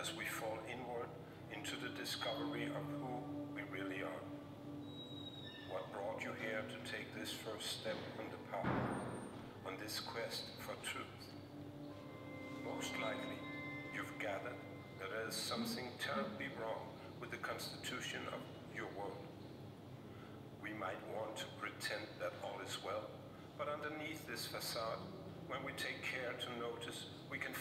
as we fall inward into the discovery of who we really are. What brought you here to take this first step on the path, on this quest for truth? Most likely, you've gathered that there is something terribly wrong with the constitution of your world. We might want to pretend that all is well, but underneath this facade, when we take care to notice, we can